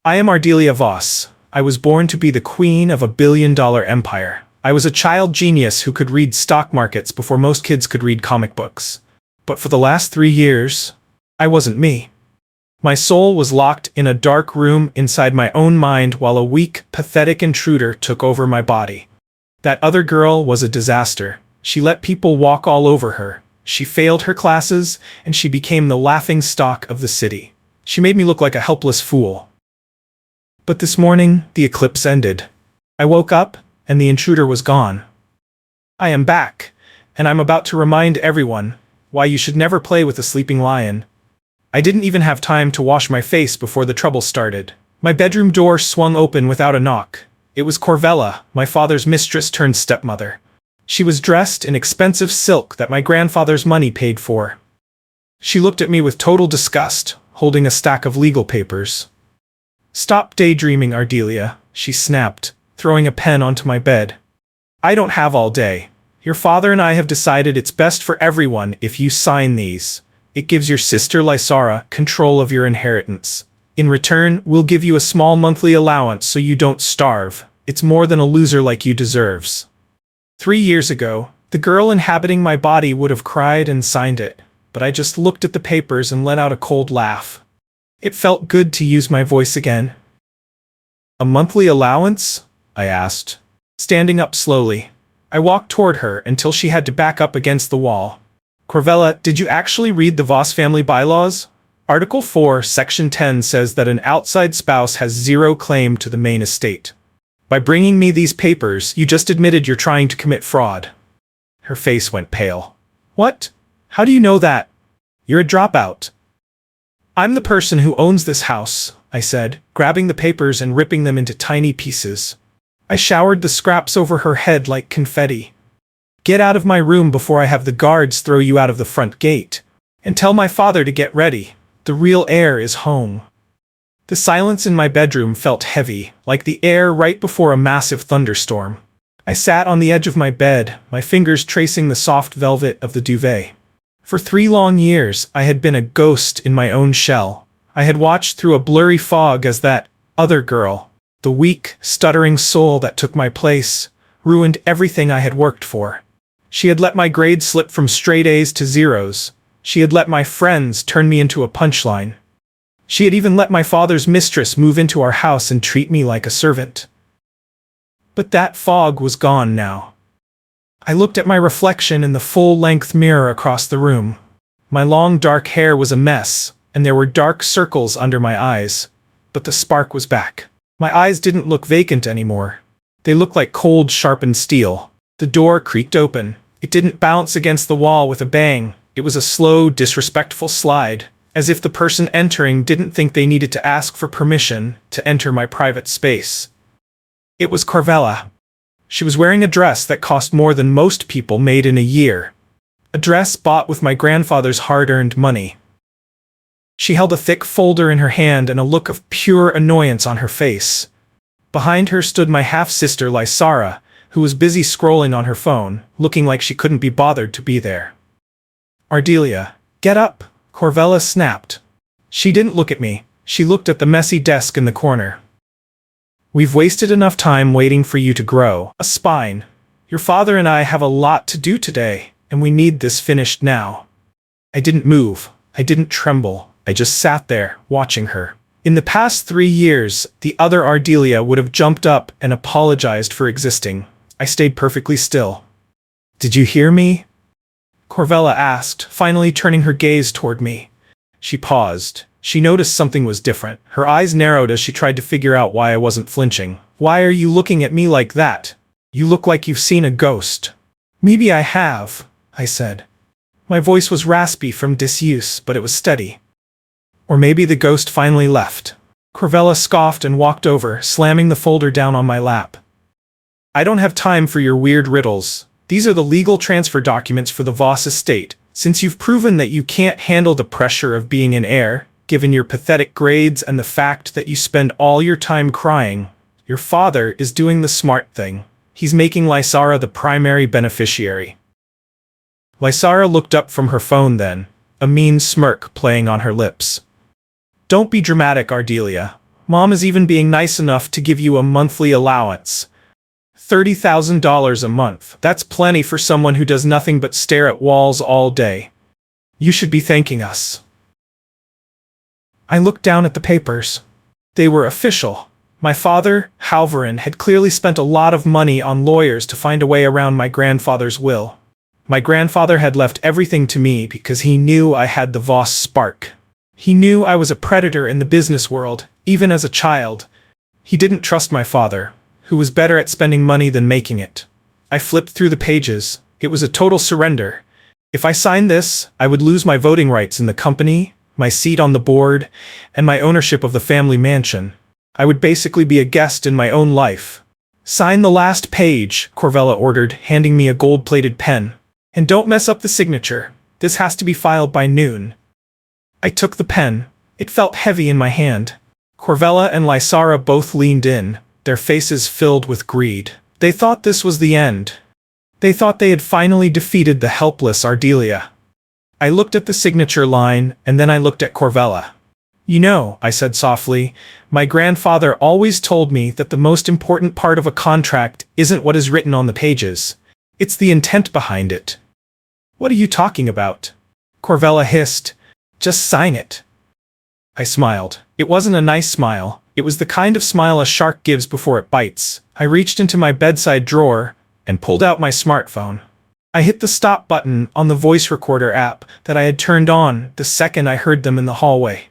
I am Ardelia Voss. I was born to be the queen of a billion-dollar empire. I was a child genius who could read stock markets before most kids could read comic books. But for the last 3 years, I wasn't me. My soul was locked in a dark room inside my own mind while a weak, pathetic intruder took over my body. That other girl was a disaster. She let people walk all over her. She failed her classes, and she became the laughingstock of the city. She made me look like a helpless fool. But this morning, the eclipse ended. I woke up, and the intruder was gone. I am back, and I'm about to remind everyone why you should never play with a sleeping lion. I didn't even have time to wash my face before the trouble started. My bedroom door swung open without a knock. It was Corvella, my father's mistress turned stepmother. She was dressed in expensive silk that my grandfather's money paid for. She looked at me with total disgust, holding a stack of legal papers. "Stop daydreaming, Ardelia," she snapped, throwing a pen onto my bed. "I don't have all day. Your father and I have decided it's best for everyone if you sign these. It gives your sister Lysara control of your inheritance. In return, we'll give you a small monthly allowance so you don't starve. It's more than a loser like you deserves." 3 years ago, the girl inhabiting my body would have cried and signed it, but I just looked at the papers and let out a cold laugh. It felt good to use my voice again. "A monthly allowance?" I asked. Standing up slowly, I walked toward her until she had to back up against the wall. "Corvella, did you actually read the Voss family bylaws? Article 4, Section 10 says that an outside spouse has zero claim to the main estate. By bringing me these papers, you just admitted you're trying to commit fraud." Her face went pale. "What? How do you know that? You're a dropout." "I'm the person who owns this house," I said, grabbing the papers and ripping them into tiny pieces. I showered the scraps over her head like confetti. "Get out of my room before I have the guards throw you out of the front gate. And tell my father to get ready. The real heir is home." The silence in my bedroom felt heavy, like the air right before a massive thunderstorm. I sat on the edge of my bed, my fingers tracing the soft velvet of the duvet. For 3 long years, I had been a ghost in my own shell. I had watched through a blurry fog as that other girl, the weak, stuttering soul that took my place, ruined everything I had worked for. She had let my grades slip from straight A's to zeros. She had let my friends turn me into a punchline. She had even let my father's mistress move into our house and treat me like a servant. But that fog was gone now. I looked at my reflection in the full-length mirror across the room. My long dark hair was a mess, and there were dark circles under my eyes. But the spark was back. My eyes didn't look vacant anymore. They looked like cold, sharpened steel. The door creaked open. It didn't bounce against the wall with a bang. It was a slow, disrespectful slide, as if the person entering didn't think they needed to ask for permission to enter my private space. It was Corvella. She was wearing a dress that cost more than most people made in a year. A dress bought with my grandfather's hard-earned money. She held a thick folder in her hand and a look of pure annoyance on her face. Behind her stood my half-sister Lysara, who was busy scrolling on her phone, looking like she couldn't be bothered to be there. "Ardelia, get up," Corvella snapped. She didn't look at me. She looked at the messy desk in the corner. "We've wasted enough time waiting for you to grow a spine. Your father and I have a lot to do today, and we need this finished now." I didn't move. I didn't tremble. I just sat there, watching her. In the past 3 years, the other Ardelia would have jumped up and apologized for existing. I stayed perfectly still. "Did you hear me?" Corvella asked, finally turning her gaze toward me. She paused. She noticed something was different. Her eyes narrowed as she tried to figure out why I wasn't flinching. "Why are you looking at me like that? You look like you've seen a ghost." "Maybe I have," I said. My voice was raspy from disuse, but it was steady. "Or maybe the ghost finally left." Corvella scoffed and walked over, slamming the folder down on my lap. "I don't have time for your weird riddles. These are the legal transfer documents for the Voss estate. Since you've proven that you can't handle the pressure of being an heir, given your pathetic grades and the fact that you spend all your time crying, your father is doing the smart thing. He's making Lysara the primary beneficiary." Lysara looked up from her phone then, a mean smirk playing on her lips. "Don't be dramatic, Ardelia. Mom is even being nice enough to give you a monthly allowance. $30,000 a month. That's plenty for someone who does nothing but stare at walls all day. You should be thanking us." I looked down at the papers. They were official. My father, Halvorin, had clearly spent a lot of money on lawyers to find a way around my grandfather's will. My grandfather had left everything to me because he knew I had the Voss spark. He knew I was a predator in the business world, even as a child. He didn't trust my father, who was better at spending money than making it. I flipped through the pages. It was a total surrender. If I signed this, I would lose my voting rights in the company, my seat on the board, and my ownership of the family mansion. I would basically be a guest in my own life. "Sign the last page," Corvella ordered, handing me a gold-plated pen. "And don't mess up the signature. This has to be filed by noon." I took the pen. It felt heavy in my hand. Corvella and Lysara both leaned in, their faces filled with greed. They thought this was the end. They thought they had finally defeated the helpless Ardelia. I looked at the signature line, and then I looked at Corvella. "You know," I said softly, "my grandfather always told me that the most important part of a contract isn't what is written on the pages. It's the intent behind it." "What are you talking about?" Corvella hissed. "Just sign it." I smiled. It wasn't a nice smile. It was the kind of smile a shark gives before it bites. I reached into my bedside drawer and pulled out my smartphone. I hit the stop button on the voice recorder app that I had turned on the second I heard them in the hallway.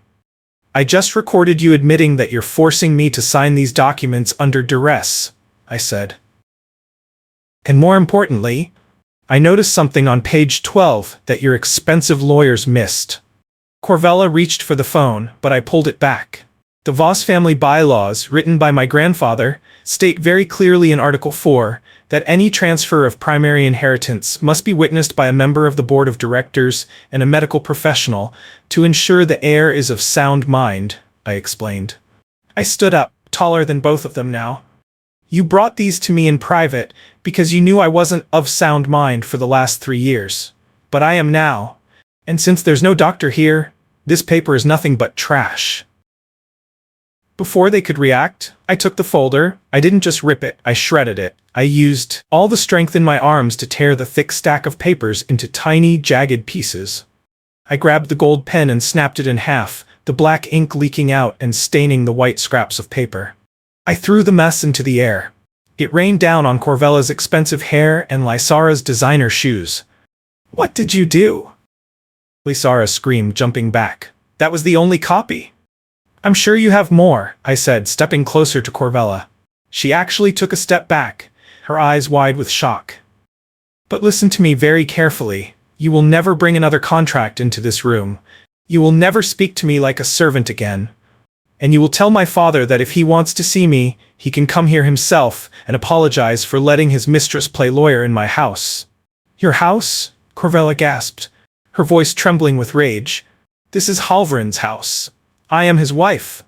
"I just recorded you admitting that you're forcing me to sign these documents under duress," I said. "And more importantly, I noticed something on page 12 that your expensive lawyers missed." Corvella reached for the phone, but I pulled it back. The Voss family bylaws, written by my grandfather, state very clearly in Article 4 that any transfer of primary inheritance must be witnessed by a member of the board of directors and a medical professional to ensure the heir is of sound mind, I explained. I stood up, taller than both of them now. "You brought these to me in private because you knew I wasn't of sound mind for the last 3 years. But I am now. And since there's no doctor here, this paper is nothing but trash." Before they could react, I took the folder. I didn't just rip it, I shredded it. I used all the strength in my arms to tear the thick stack of papers into tiny, jagged pieces. I grabbed the gold pen and snapped it in half, the black ink leaking out and staining the white scraps of paper. I threw the mess into the air. It rained down on Corvella's expensive hair and Lysara's designer shoes. "What did you do?" Lysara screamed, jumping back. "That was the only copy." "I'm sure you have more," I said, stepping closer to Corvella. She actually took a step back, her eyes wide with shock. "But listen to me very carefully. You will never bring another contract into this room. You will never speak to me like a servant again. And you will tell my father that if he wants to see me, he can come here himself and apologize for letting his mistress play lawyer in my house." "Your house?" Corvella gasped, her voice trembling with rage. "This is Halvorin's house. I am his wife."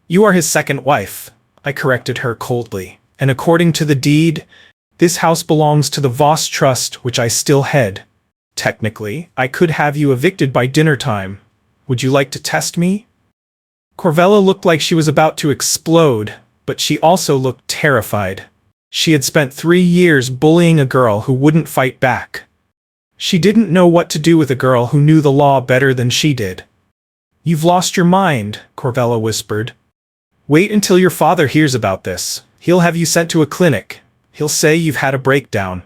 "You are his second wife," I corrected her coldly. "And according to the deed, this house belongs to the Voss Trust, which I still head. Technically, I could have you evicted by dinner time. Would you like to test me?" Corvella looked like she was about to explode, but she also looked terrified. She had spent 3 years bullying a girl who wouldn't fight back. She didn't know what to do with a girl who knew the law better than she did. "You've lost your mind," Corvella whispered. "Wait until your father hears about this. He'll have you sent to a clinic. He'll say you've had a breakdown."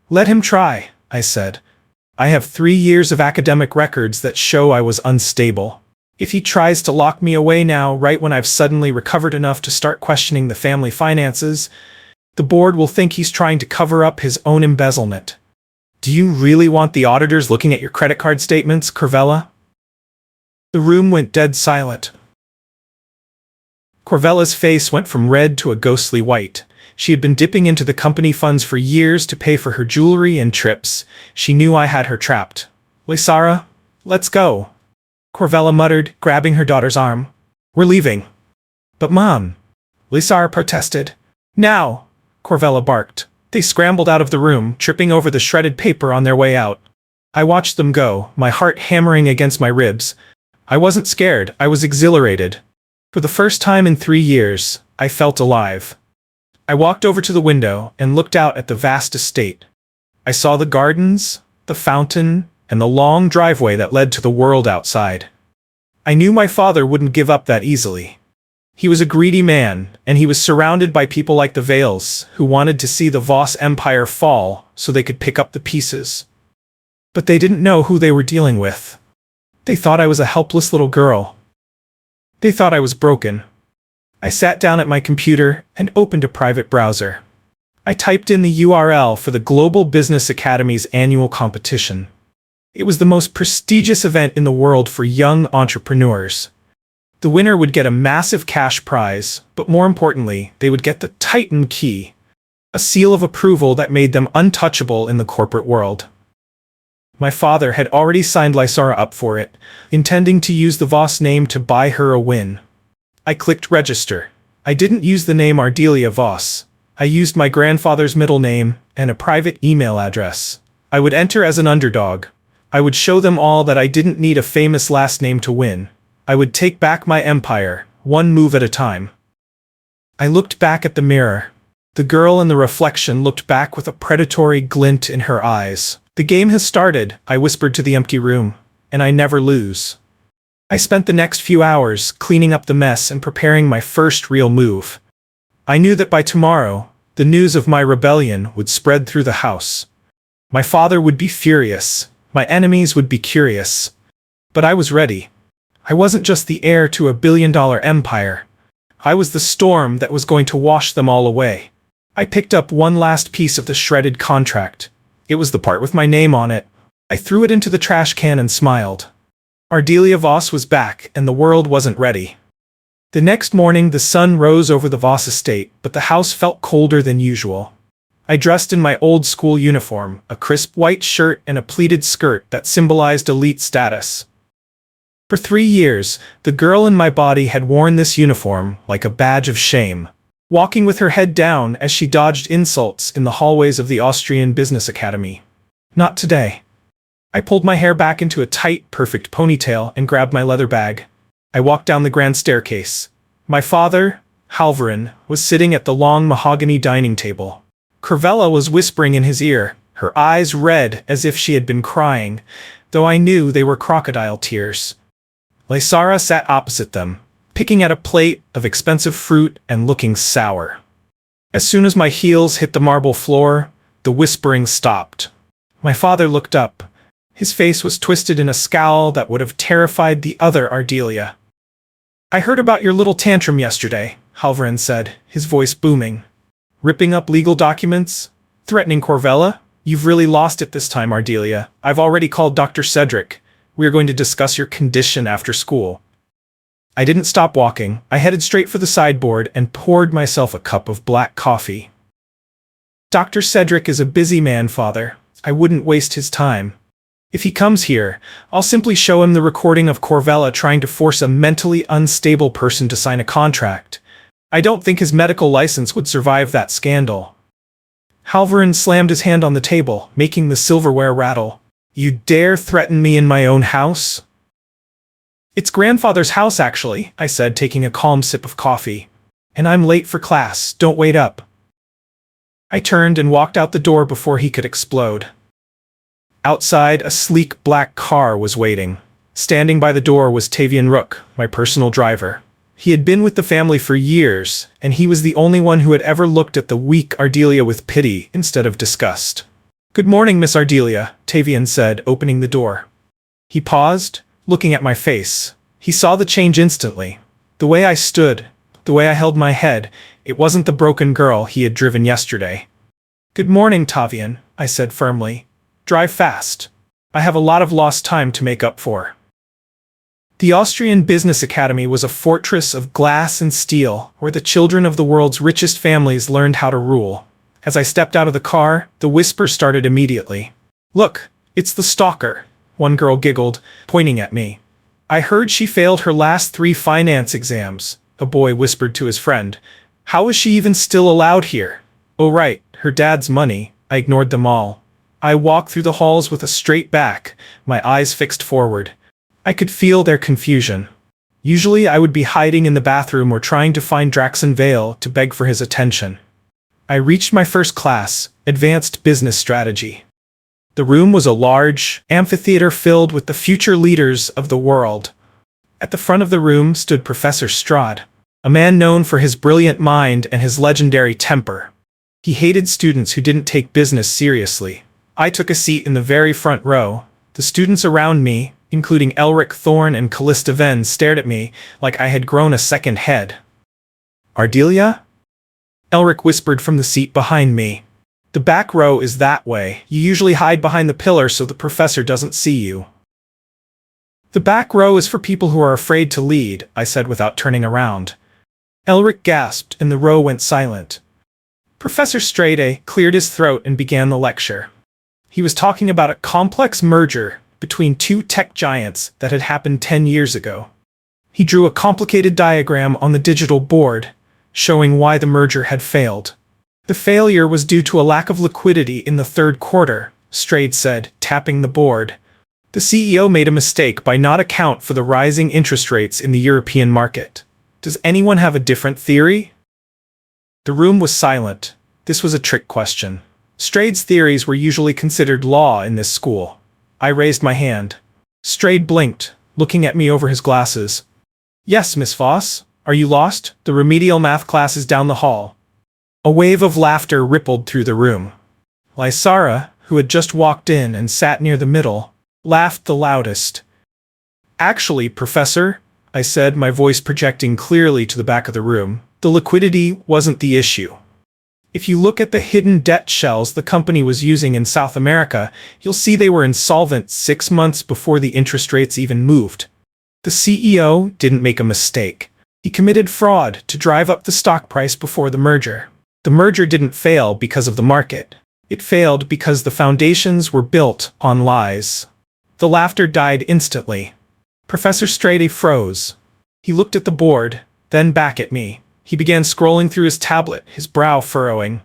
"Let him try," I said. "I have 3 years of academic records that show I was unstable. If he tries to lock me away now, right when I've suddenly recovered enough to start questioning the family finances, the board will think he's trying to cover up his own embezzlement. Do you really want the auditors looking at your credit card statements, Corvella?" The room went dead silent. Corvella's face went from red to a ghostly white. She had been dipping into the company funds for years to pay for her jewelry and trips. She knew I had her trapped. "Lysara, let's go," Corvella muttered, grabbing her daughter's arm. "We're leaving." "But Mom," Lysara protested. "Now," Corvella barked. They scrambled out of the room, tripping over the shredded paper on their way out. I watched them go, my heart hammering against my ribs. I wasn't scared, I was exhilarated. For the first time in 3 years, I felt alive. I walked over to the window and looked out at the vast estate. I saw the gardens, the fountain, and the long driveway that led to the world outside. I knew my father wouldn't give up that easily. He was a greedy man, and he was surrounded by people like the Vales, who wanted to see the Voss Empire fall so they could pick up the pieces. But they didn't know who they were dealing with. They thought I was a helpless little girl. They thought I was broken. I sat down at my computer and opened a private browser. I typed in the URL for the Global Business Academy's annual competition. It was the most prestigious event in the world for young entrepreneurs. The winner would get a massive cash prize, but more importantly, they would get the Titan key, a seal of approval that made them untouchable in the corporate world. My father had already signed Lysara up for it, intending to use the Voss name to buy her a win. I clicked register. I didn't use the name Ardelia Voss. I used my grandfather's middle name and a private email address. I would enter as an underdog. I would show them all that I didn't need a famous last name to win. I would take back my empire, one move at a time. I looked back at the mirror. The girl in the reflection looked back with a predatory glint in her eyes. The game has started, I whispered to the empty room, and I never lose. I spent the next few hours cleaning up the mess and preparing my first real move. I knew that by tomorrow, the news of my rebellion would spread through the house. My father would be furious. My enemies would be curious. But I was ready. I wasn't just the heir to a billion-dollar empire. I was the storm that was going to wash them all away. I picked up one last piece of the shredded contract. It was the part with my name on it. I threw it into the trash can and smiled. Ardelia Voss was back, and the world wasn't ready. The next morning, the sun rose over the Voss estate, but the house felt colder than usual. I dressed in my old school uniform, a crisp white shirt and a pleated skirt that symbolized elite status. For 3 years, the girl in my body had worn this uniform like a badge of shame, walking with her head down as she dodged insults in the hallways of the Austrian Business Academy. Not today. I pulled my hair back into a tight, perfect ponytail and grabbed my leather bag. I walked down the grand staircase. My father, Halvarin, was sitting at the long mahogany dining table. Corvella was whispering in his ear, her eyes red as if she had been crying, though I knew they were crocodile tears. Lysara sat opposite them, picking at a plate of expensive fruit and looking sour. As soon as my heels hit the marble floor, the whispering stopped. My father looked up. His face was twisted in a scowl that would have terrified the other Ardelia. "I heard about your little tantrum yesterday," Halvarin said, his voice booming. "Ripping up legal documents? Threatening Corvella? You've really lost it this time, Ardelia. I've already called Dr. Cedric. We are going to discuss your condition after school." I didn't stop walking. I headed straight for the sideboard and poured myself a cup of black coffee. "Dr. Cedric is a busy man, Father. I wouldn't waste his time. If he comes here, I'll simply show him the recording of Corvella trying to force a mentally unstable person to sign a contract. I don't think his medical license would survive that scandal." Halvarin slammed his hand on the table, making the silverware rattle. "You dare threaten me in my own house?" "It's grandfather's house, actually," I said, taking a calm sip of coffee. "And I'm late for class, don't wait up." I turned and walked out the door before he could explode. Outside, a sleek black car was waiting. Standing by the door was Tavian Rook, my personal driver. He had been with the family for years, and he was the only one who had ever looked at the weak Ardelia with pity instead of disgust. "Good morning, Miss Ardelia," Tavian said, opening the door. He paused, looking at my face. He saw the change instantly. The way I stood, the way I held my head, it wasn't the broken girl he had driven yesterday. "Good morning, Tavian," I said firmly. "Drive fast. I have a lot of lost time to make up for." The Austrian Business Academy was a fortress of glass and steel, where the children of the world's richest families learned how to rule. As I stepped out of the car, the whisper started immediately. "Look, it's the stalker," one girl giggled, pointing at me. "I heard she failed her last 3 finance exams," a boy whispered to his friend. "How is she even still allowed here?" "Oh right, her dad's money." I ignored them all. I walked through the halls with a straight back, my eyes fixed forward. I could feel their confusion. Usually I would be hiding in the bathroom or trying to find Draxon Vale to beg for his attention. I reached my first class, Advanced Business Strategy. The room was a large amphitheater filled with the future leaders of the world. At the front of the room stood Professor Strahd, a man known for his brilliant mind and his legendary temper. He hated students who didn't take business seriously. I took a seat in the very front row. The students around me, including Elric Thorne and Callista Venn, stared at me like I had grown a second head. "Ardelia?" Elric whispered from the seat behind me. "The back row is that way. You usually hide behind the pillar so the professor doesn't see you." "The back row is for people who are afraid to lead," I said without turning around. Elric gasped and the row went silent. Professor Strahd cleared his throat and began the lecture. He was talking about a complex merger between two tech giants that had happened 10 years ago. He drew a complicated diagram on the digital board, showing why the merger had failed. "The failure was due to a lack of liquidity in the third quarter," Strahd said, tapping the board. "The CEO made a mistake by not account for the rising interest rates in the European market. Does anyone have a different theory?" The room was silent. This was a trick question. Strahd's theories were usually considered law in this school. I raised my hand. Strahd blinked, looking at me over his glasses. "Yes, Miss Voss. Are you lost? The remedial math class is down the hall." A wave of laughter rippled through the room. Lysara, who had just walked in and sat near the middle, laughed the loudest. "Actually, Professor," I said, my voice projecting clearly to the back of the room, "the liquidity wasn't the issue. If you look at the hidden debt shells the company was using in South America, you'll see they were insolvent 6 months before the interest rates even moved. The CEO didn't make a mistake. He committed fraud to drive up the stock price before the merger. The merger didn't fail because of the market. It failed because the foundations were built on lies." The laughter died instantly. Professor Strahd froze. He looked at the board, then back at me. He began scrolling through his tablet, his brow furrowing.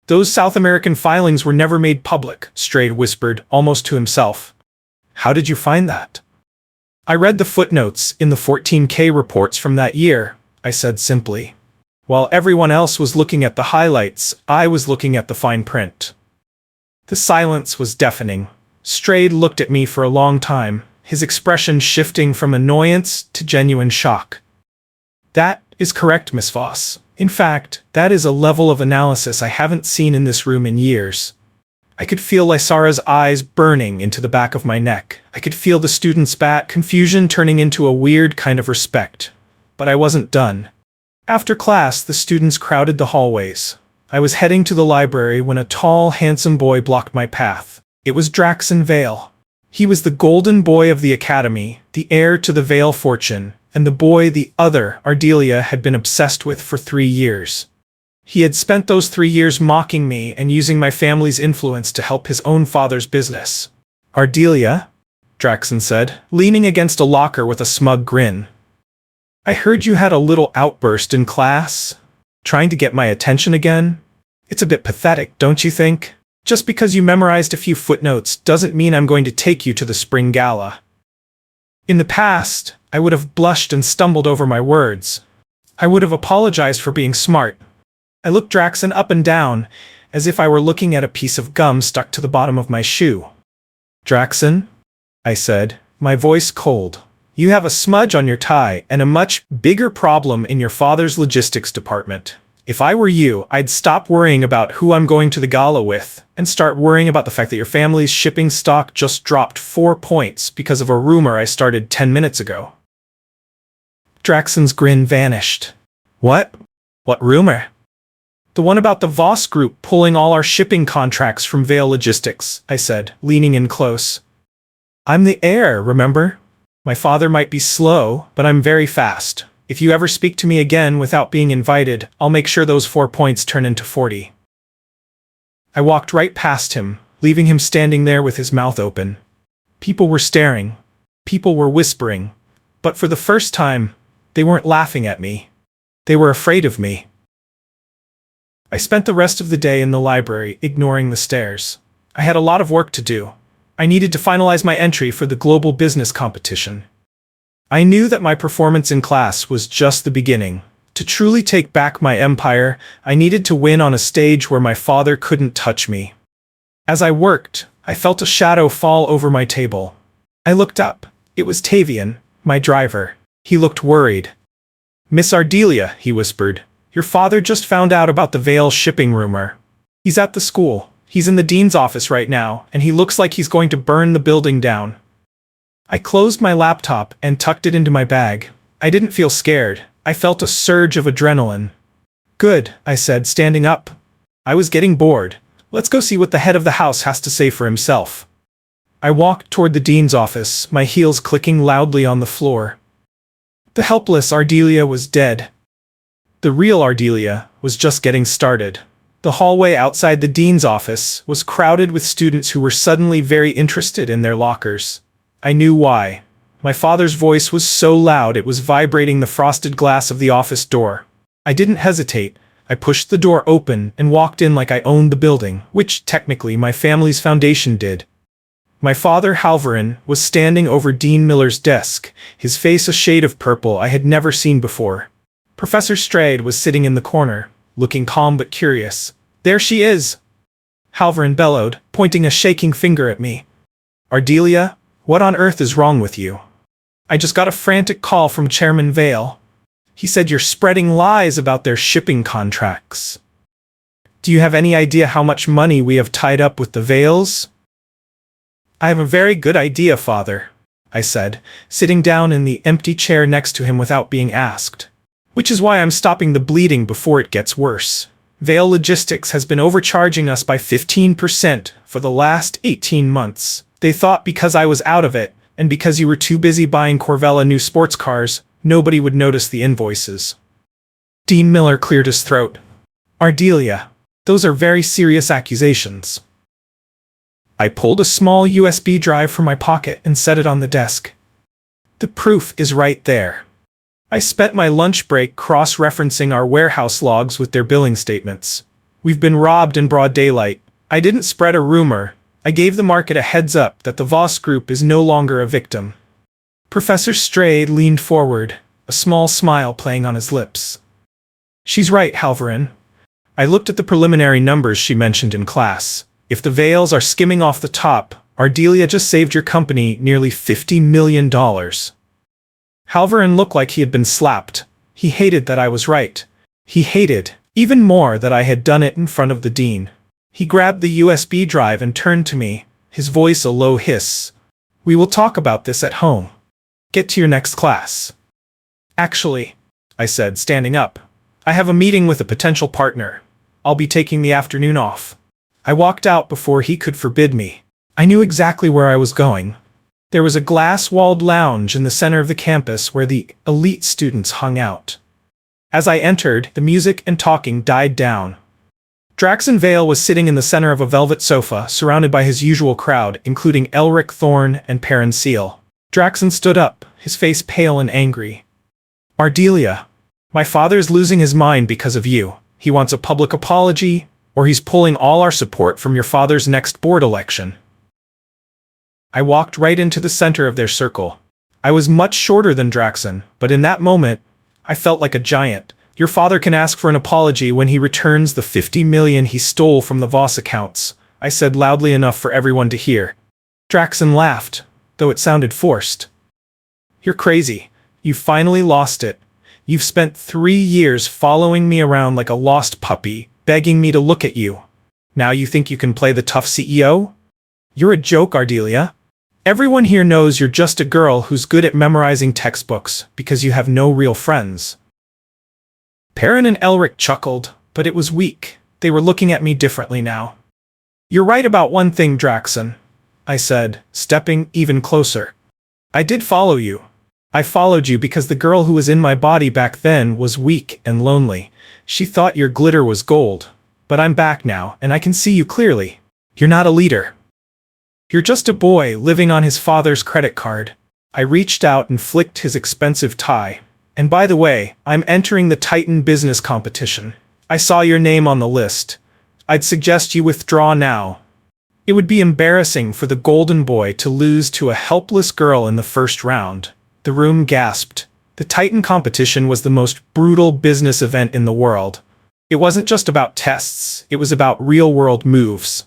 "Those South American filings were never made public," Strahd whispered, almost to himself. "How did you find that?" "I read the footnotes in the 14K reports from that year," I said simply. While everyone else was looking at the highlights, I was looking at the fine print. The silence was deafening. Strahd looked at me for a long time, his expression shifting from annoyance to genuine shock. "That is correct, Miss Voss. In fact, that is a level of analysis I haven't seen in this room in years." I could feel Lysara's eyes burning into the back of my neck. I could feel the students' confusion turning into a weird kind of respect. But I wasn't done. After class, the students crowded the hallways. I was heading to the library when a tall, handsome boy blocked my path. It was Draxon Vale. He was the golden boy of the academy, the heir to the Vale fortune, and the boy the other, Ardelia, had been obsessed with for 3 years. He had spent those 3 years mocking me and using my family's influence to help his own father's business. "Ardelia?" Draxon said, leaning against a locker with a smug grin. "I heard you had a little outburst in class, trying to get my attention again. It's a bit pathetic, don't you think? Just because you memorized a few footnotes doesn't mean I'm going to take you to the spring gala." In the past, I would have blushed and stumbled over my words. I would have apologized for being smart. I looked Draxon up and down, as if I were looking at a piece of gum stuck to the bottom of my shoe. "Draxon," I said, my voice cold, "you have a smudge on your tie and a much bigger problem in your father's logistics department. If I were you, I'd stop worrying about who I'm going to the gala with and start worrying about the fact that your family's shipping stock just dropped 4 points because of a rumor I started 10 minutes ago." Draxon's grin vanished. "What? What rumor?" "The one about the Voss Group pulling all our shipping contracts from Vale Logistics," I said, leaning in close. "I'm the heir, remember? My father might be slow, but I'm very fast. If you ever speak to me again without being invited, I'll make sure those 4 points turn into 40. I walked right past him, leaving him standing there with his mouth open. People were staring. People were whispering. But for the first time, they weren't laughing at me. They were afraid of me. I spent the rest of the day in the library, ignoring the stares. I had a lot of work to do. I needed to finalize my entry for the global business competition. I knew that my performance in class was just the beginning. To truly take back my empire, I needed to win on a stage where my father couldn't touch me. As I worked, I felt a shadow fall over my table. I looked up. It was Tavian, my driver. He looked worried. "Miss Ardelia," he whispered, "your father just found out about the Vale shipping rumor. He's at the school. He's in the dean's office right now, and he looks like he's going to burn the building down." I closed my laptop and tucked it into my bag. I didn't feel scared. I felt a surge of adrenaline. "Good," I said, standing up. I was getting bored. "Let's go see what the head of the house has to say for himself." I walked toward the dean's office, my heels clicking loudly on the floor. The helpless Ardelia was dead. The real Ardelia was just getting started. The hallway outside the dean's office was crowded with students who were suddenly very interested in their lockers. I knew why. My father's voice was so loud it was vibrating the frosted glass of the office door. I didn't hesitate. I pushed the door open and walked in like I owned the building, which, technically, my family's foundation did. My father, Halvarin, was standing over Dean Miller's desk, his face a shade of purple I had never seen before. Professor Strayed was sitting in the corner, looking calm but curious. "There she is!" Halvarin bellowed, pointing a shaking finger at me. "Ardelia, what on earth is wrong with you? I just got a frantic call from Chairman Vale. He said you're spreading lies about their shipping contracts. Do you have any idea how much money we have tied up with the Vales?" "I have a very good idea, Father," I said, sitting down in the empty chair next to him without being asked. "Which is why I'm stopping the bleeding before it gets worse. Vale Logistics has been overcharging us by 15% for the last 18 months. They thought because I was out of it, and because you were too busy buying Corvella new sports cars, nobody would notice the invoices." Dean Miller cleared his throat. "Ardelia, those are very serious accusations." I pulled a small USB drive from my pocket and set it on the desk. "The proof is right there." I spent my lunch break cross-referencing our warehouse logs with their billing statements. "We've been robbed in broad daylight. I didn't spread a rumor. I gave the market a heads up that the Voss Group is no longer a victim." Professor Strayed leaned forward, a small smile playing on his lips. "She's right, Halvarin. I looked at the preliminary numbers she mentioned in class. If the Vales are skimming off the top, Ardelia just saved your company nearly $50 million. Halvarin looked like he had been slapped. He hated that I was right. He hated, even more, that I had done it in front of the dean. He grabbed the USB drive and turned to me, his voice a low hiss. "We will talk about this at home. Get to your next class." "Actually," I said, standing up, "I have a meeting with a potential partner. I'll be taking the afternoon off." I walked out before he could forbid me. I knew exactly where I was going. There was a glass-walled lounge in the center of the campus where the elite students hung out. As I entered, the music and talking died down. Draxon Vale was sitting in the center of a velvet sofa, surrounded by his usual crowd, including Elric Thorne and Perrin Seal. Draxon stood up, his face pale and angry. "Ardelia, my father's losing his mind because of you. He wants a public apology, or he's pulling all our support from your father's next board election." I walked right into the center of their circle. I was much shorter than Draxon, but in that moment, I felt like a giant. "Your father can ask for an apology when he returns the $50 million he stole from the Voss accounts," I said loudly enough for everyone to hear. Draxon laughed, though it sounded forced. "You're crazy. You finally lost it. You've spent 3 years following me around like a lost puppy, begging me to look at you. Now you think you can play the tough CEO? You're a joke, Ardelia. Everyone here knows you're just a girl who's good at memorizing textbooks because you have no real friends." Perrin and Elric chuckled, but it was weak. They were looking at me differently now. "You're right about one thing, Draxon," I said, stepping even closer. "I did follow you. I followed you because the girl who was in my body back then was weak and lonely. She thought your glitter was gold. But I'm back now, and I can see you clearly. You're not a leader. You're just a boy living on his father's credit card." I reached out and flicked his expensive tie. "And by the way, I'm entering the Titan business competition. I saw your name on the list. I'd suggest you withdraw now. It would be embarrassing for the golden boy to lose to a helpless girl in the first round. The room gasped. The Titan competition was the most brutal business event in the world. It wasn't just about tests, it was about real-world moves.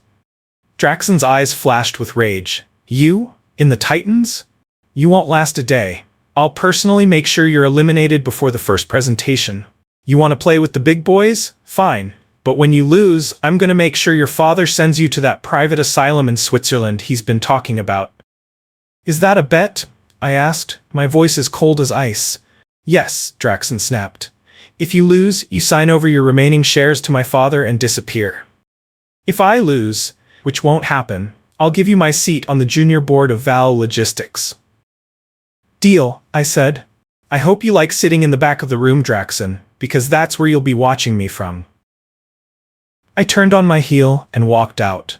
Draxon's eyes flashed with rage. You? In the Titans? You won't last a day. I'll personally make sure you're eliminated before the first presentation. You want to play with the big boys? Fine. But when you lose, I'm gonna make sure your father sends you to that private asylum in Switzerland he's been talking about. Is that a bet? I asked, my voice as cold as ice. Yes, Draxon snapped. If you lose, you sign over your remaining shares to my father and disappear. If I lose, which won't happen, I'll give you my seat on the junior board of Val Logistics. Deal, I said. I hope you like sitting in the back of the room, Draxon, because that's where you'll be watching me from. I turned on my heel and walked out.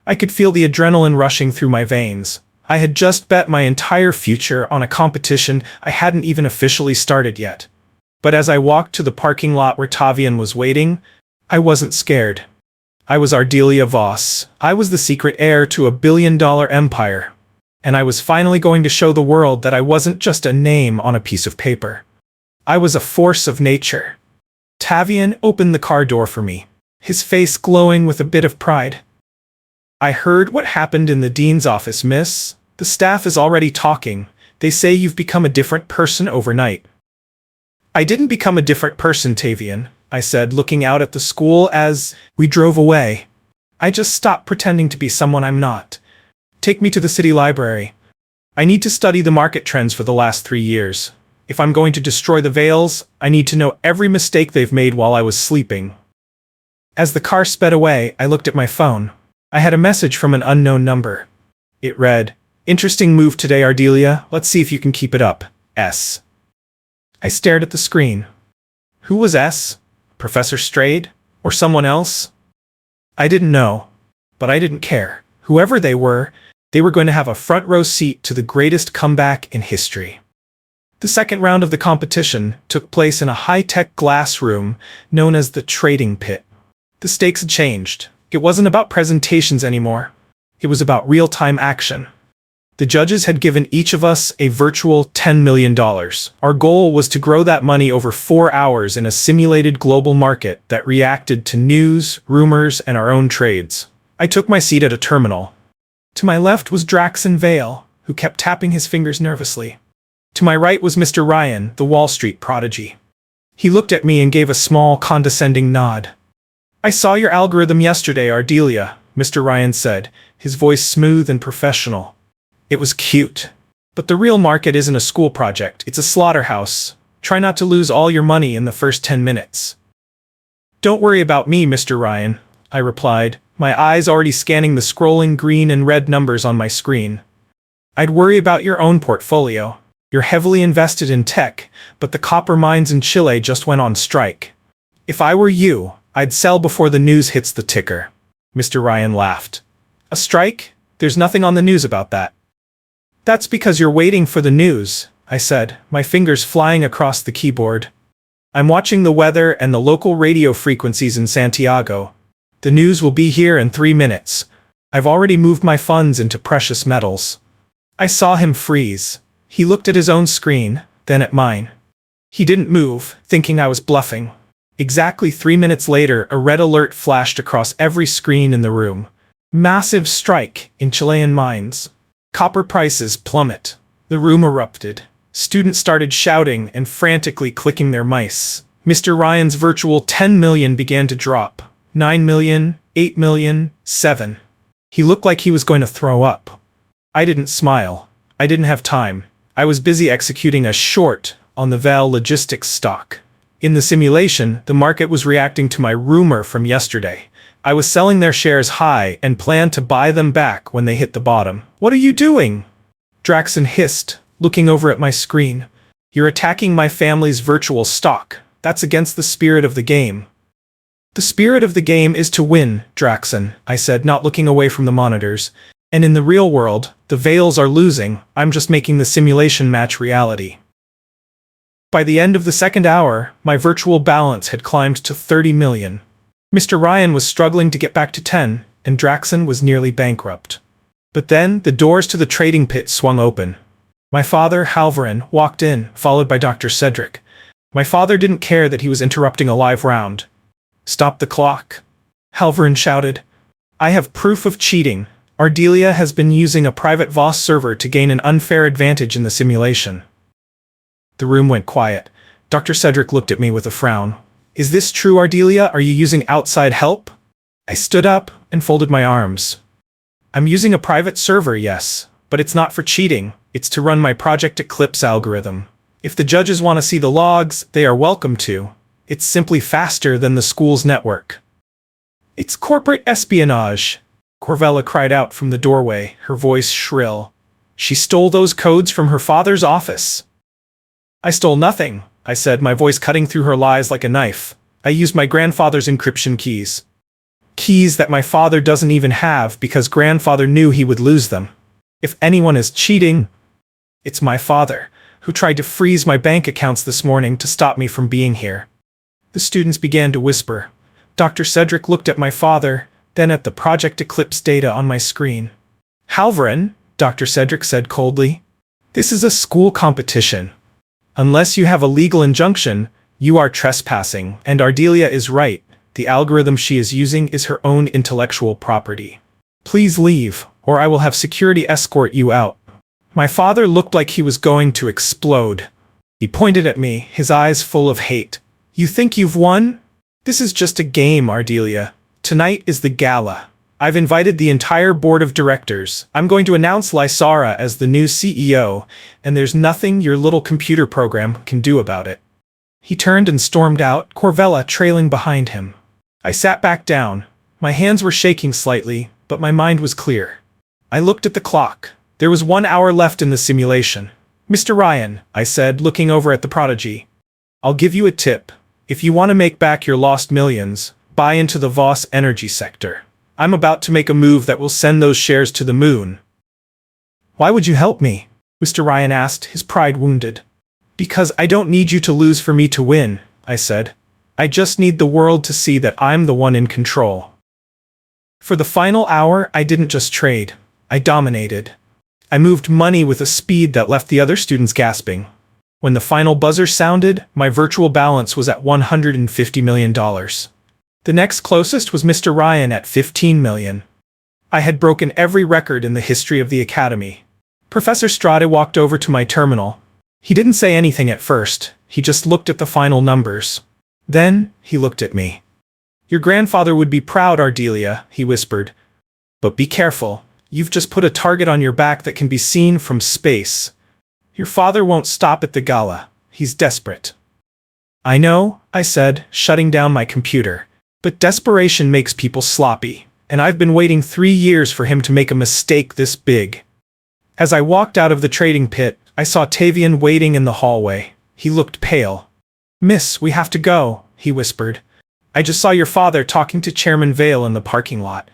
I could feel the adrenaline rushing through my veins. I had just bet my entire future on a competition I hadn't even officially started yet. But as I walked to the parking lot where Tavian was waiting, I wasn't scared. I was Ardelia Voss. I was the secret heir to a billion-dollar empire. And I was finally going to show the world that I wasn't just a name on a piece of paper. I was a force of nature. Tavian opened the car door for me, his face glowing with a bit of pride. I heard what happened in the dean's office, miss. The staff is already talking. They say you've become a different person overnight. I didn't become a different person, Tavian, I said, looking out at the school as we drove away. I just stopped pretending to be someone I'm not. Take me to the city library. I need to study the market trends for the last 3 years. If I'm going to destroy the Veils, I need to know every mistake they've made while I was sleeping. As the car sped away, I looked at my phone. I had a message from an unknown number. It read, "Interesting move today, Ardelia. Let's see if you can keep it up. S." I stared at the screen. Who was S? Professor Strayed? Or someone else? I didn't know. But I didn't care. Whoever they were going to have a front row seat to the greatest comeback in history. The second round of the competition took place in a high-tech glass room known as the Trading Pit. The stakes had changed. It wasn't about presentations anymore. It was about real-time action. The judges had given each of us a virtual $10 million. Our goal was to grow that money over 4 hours in a simulated global market that reacted to news, rumors, and our own trades. I took my seat at a terminal. To my left was Draxon Vale, who kept tapping his fingers nervously. To my right was Mr. Ryan, the Wall Street prodigy. He looked at me and gave a small, condescending nod. I saw your algorithm yesterday, Ardelia, Mr. Ryan said, his voice smooth and professional. It was cute. But the real market isn't a school project, it's a slaughterhouse. Try not to lose all your money in the first 10 minutes. Don't worry about me, Mr. Ryan, I replied, my eyes already scanning the scrolling green and red numbers on my screen. I'd worry about your own portfolio. You're heavily invested in tech, but the copper mines in Chile just went on strike. If I were you, I'd sell before the news hits the ticker. Mr. Ryan laughed. A strike? There's nothing on the news about that. That's because you're waiting for the news, I said, my fingers flying across the keyboard. I'm watching the weather and the local radio frequencies in Santiago. The news will be here in 3 minutes. I've already moved my funds into precious metals. I saw him freeze. He looked at his own screen, then at mine. He didn't move, thinking I was bluffing. Exactly 3 minutes later, a red alert flashed across every screen in the room. Massive strike in Chilean mines. Copper prices plummet. The room erupted. Students started shouting and frantically clicking their mice. Mr. Ryan's virtual 10 million began to drop. 9 million, 8 million, 7. He looked like he was going to throw up. I didn't smile. I didn't have time. I was busy executing a short on the Val Logistics stock. In the simulation, the market was reacting to my rumor from yesterday. I was selling their shares high and planned to buy them back when they hit the bottom. What are you doing? Draxon hissed, looking over at my screen. You're attacking my family's virtual stock. That's against the spirit of the game. The spirit of the game is to win, Draxon, I said, not looking away from the monitors. And in the real world, the Veils are losing. I'm just making the simulation match reality. By the end of the second hour, my virtual balance had climbed to 30 million. Mr. Ryan was struggling to get back to 10, and Draxon was nearly bankrupt. But then, the doors to the trading pit swung open. My father, Halvorin, walked in, followed by Dr. Cedric. My father didn't care that he was interrupting a live round. "Stop the clock," Halvorin shouted. "I have proof of cheating. Ardelia has been using a private Voss server to gain an unfair advantage in the simulation." The room went quiet. Dr. Cedric looked at me with a frown. "Is this true, Ardelia? Are you using outside help?" I stood up and folded my arms. "I'm using a private server, yes, but it's not for cheating. It's to run my Project Eclipse algorithm. If the judges want to see the logs, they are welcome to. It's simply faster than the school's network." "It's corporate espionage," Corvella cried out from the doorway, her voice shrill. "She stole those codes from her father's office." "I stole nothing," I said, my voice cutting through her lies like a knife. "I used my grandfather's encryption keys. Keys that my father doesn't even have because grandfather knew he would lose them. If anyone is cheating, it's my father, who tried to freeze my bank accounts this morning to stop me from being here." The students began to whisper. Dr. Cedric looked at my father, then at the Project Eclipse data on my screen. "Halvorin," Dr. Cedric said coldly, "this is a school competition. Unless you have a legal injunction, you are trespassing, and Ardelia is right. The algorithm she is using is her own intellectual property. Please leave, or I will have security escort you out." My father looked like he was going to explode. He pointed at me, his eyes full of hate. "You think you've won? This is just a game, Ardelia. Tonight is the gala. I've invited the entire board of directors. I'm going to announce Lysara as the new CEO, and there's nothing your little computer program can do about it." He turned and stormed out, Corvella trailing behind him. I sat back down. My hands were shaking slightly, but my mind was clear. I looked at the clock. There was 1 hour left in the simulation. "Mr. Ryan," I said, looking over at the prodigy, "I'll give you a tip. If you want to make back your lost millions, buy into the Voss energy sector. I'm about to make a move that will send those shares to the moon." "Why would you help me?" Mr. Ryan asked, his pride wounded. "Because I don't need you to lose for me to win," I said. "I just need the world to see that I'm the one in control." For the final hour, I didn't just trade. I dominated. I moved money with a speed that left the other students gasping. When the final buzzer sounded, my virtual balance was at $150 million. The next closest was Mr. Ryan at $15 million. I had broken every record in the history of the Academy. Professor Strade walked over to my terminal. He didn't say anything at first, he just looked at the final numbers. Then, he looked at me. "Your grandfather would be proud, Ardelia," he whispered. "But be careful, you've just put a target on your back that can be seen from space. Your father won't stop at the gala, he's desperate." "I know," I said, shutting down my computer. "But desperation makes people sloppy, and I've been waiting 3 years for him to make a mistake this big." As I walked out of the trading pit, I saw Tavian waiting in the hallway. He looked pale. "Miss, we have to go," he whispered. "I just saw your father talking to Chairman Vale in the parking lot.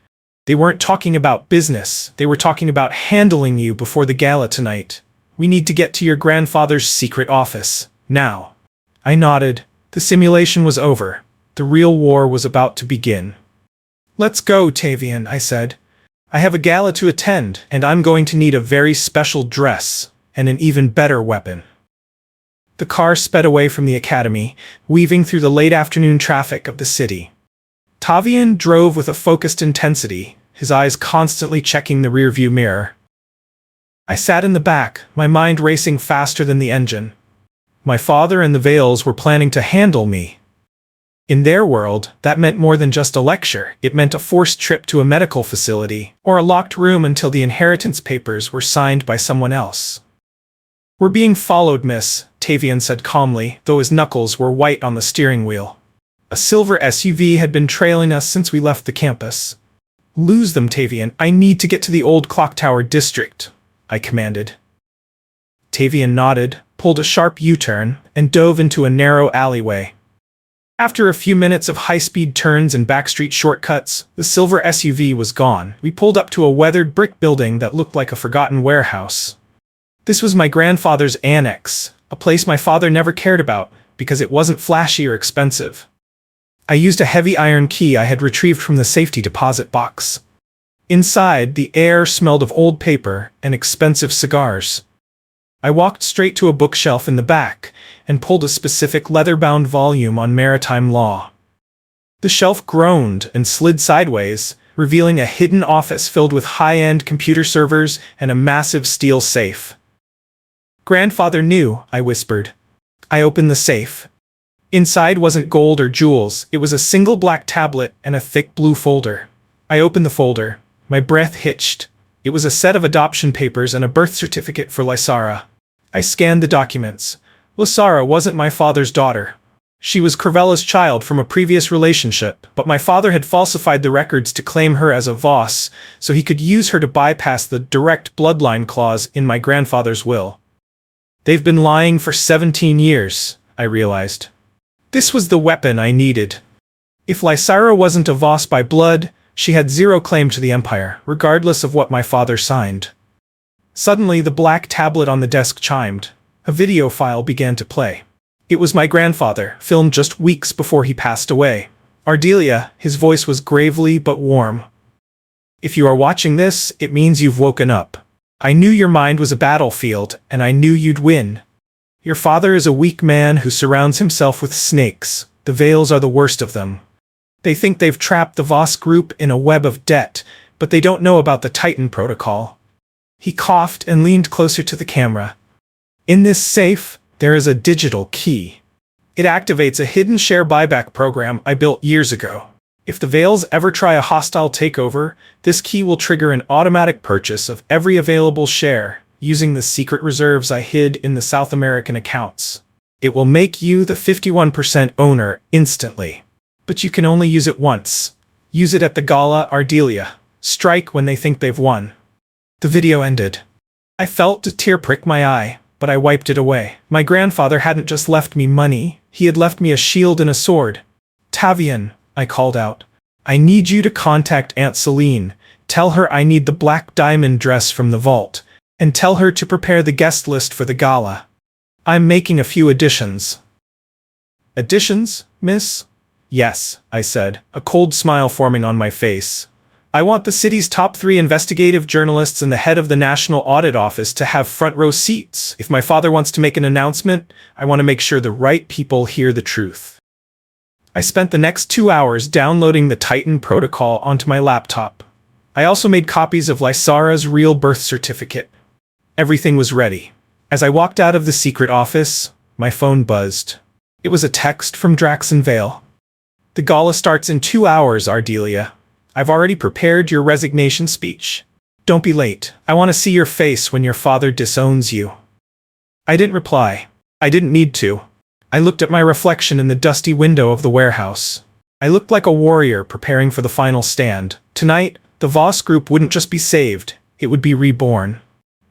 They weren't talking about business, they were talking about handling you before the gala tonight. We need to get to your grandfather's secret office, now." I nodded. The simulation was over. The real war was about to begin. "Let's go, Tavian," I said. "I have a gala to attend, and I'm going to need a very special dress, and an even better weapon." The car sped away from the academy, weaving through the late afternoon traffic of the city. Tavian drove with a focused intensity, his eyes constantly checking the rearview mirror. I sat in the back, my mind racing faster than the engine. My father and the Vales were planning to handle me. In their world, that meant more than just a lecture. It meant a forced trip to a medical facility, or a locked room until the inheritance papers were signed by someone else. "We're being followed, miss," Tavian said calmly, though his knuckles were white on the steering wheel. A silver SUV had been trailing us since we left the campus. "Lose them, Tavian. I need to get to the old clock tower district," I commanded. Tavian nodded, pulled a sharp U-turn, and dove into a narrow alleyway. After a few minutes of high-speed turns and backstreet shortcuts, the silver SUV was gone. We pulled up to a weathered brick building that looked like a forgotten warehouse. This was my grandfather's annex, a place my father never cared about because it wasn't flashy or expensive. I used a heavy iron key I had retrieved from the safety deposit box. Inside, the air smelled of old paper and expensive cigars. I walked straight to a bookshelf in the back and pulled a specific leather-bound volume on maritime law. The shelf groaned and slid sideways, revealing a hidden office filled with high-end computer servers and a massive steel safe. "Grandfather knew," I whispered. I opened the safe. Inside wasn't gold or jewels, it was a single black tablet and a thick blue folder. I opened the folder. My breath hitched. It was a set of adoption papers and a birth certificate for Lysara. I scanned the documents. Lysara wasn't my father's daughter. She was Crevella's child from a previous relationship, but my father had falsified the records to claim her as a Voss, so he could use her to bypass the direct bloodline clause in my grandfather's will. They've been lying for 17 years, I realized. This was the weapon I needed. If Lysara wasn't a Voss by blood, she had zero claim to the Empire, regardless of what my father signed. Suddenly, the black tablet on the desk chimed. A video file began to play. It was my grandfather, filmed just weeks before he passed away. "Ardelia," his voice was gravely but warm. "If you are watching this, it means you've woken up. I knew your mind was a battlefield, and I knew you'd win. Your father is a weak man who surrounds himself with snakes. The Veils are the worst of them. They think they've trapped the Voss group in a web of debt, but they don't know about the Titan protocol." He coughed and leaned closer to the camera. "In this safe, there is a digital key. It activates a hidden share buyback program I built years ago. If the Veils ever try a hostile takeover, this key will trigger an automatic purchase of every available share, using the secret reserves I hid in the South American accounts. It will make you the 51% owner instantly. But you can only use it once. Use it at the gala, Ardelia. Strike when they think they've won." The video ended. I felt a tear prick my eye, but I wiped it away. My grandfather hadn't just left me money, he had left me a shield and a sword. "Tavian," I called out. "I need you to contact Aunt Celine. Tell her I need the black diamond dress from the vault, and tell her to prepare the guest list for the gala. I'm making a few additions." "Additions, miss?" "Yes," I said, a cold smile forming on my face. "I want the city's top 3 investigative journalists and the head of the National Audit Office to have front row seats. If my father wants to make an announcement, I want to make sure the right people hear the truth." I spent the next 2 hours downloading the Titan protocol onto my laptop. I also made copies of Lysara's real birth certificate. Everything was ready. As I walked out of the secret office, my phone buzzed. It was a text from Draxon Vale. "The gala starts in 2 hours, Ardelia. I've already prepared your resignation speech. Don't be late. I want to see your face when your father disowns you." I didn't reply. I didn't need to. I looked at my reflection in the dusty window of the warehouse. I looked like a warrior preparing for the final stand. Tonight, the Voss group wouldn't just be saved, it would be reborn.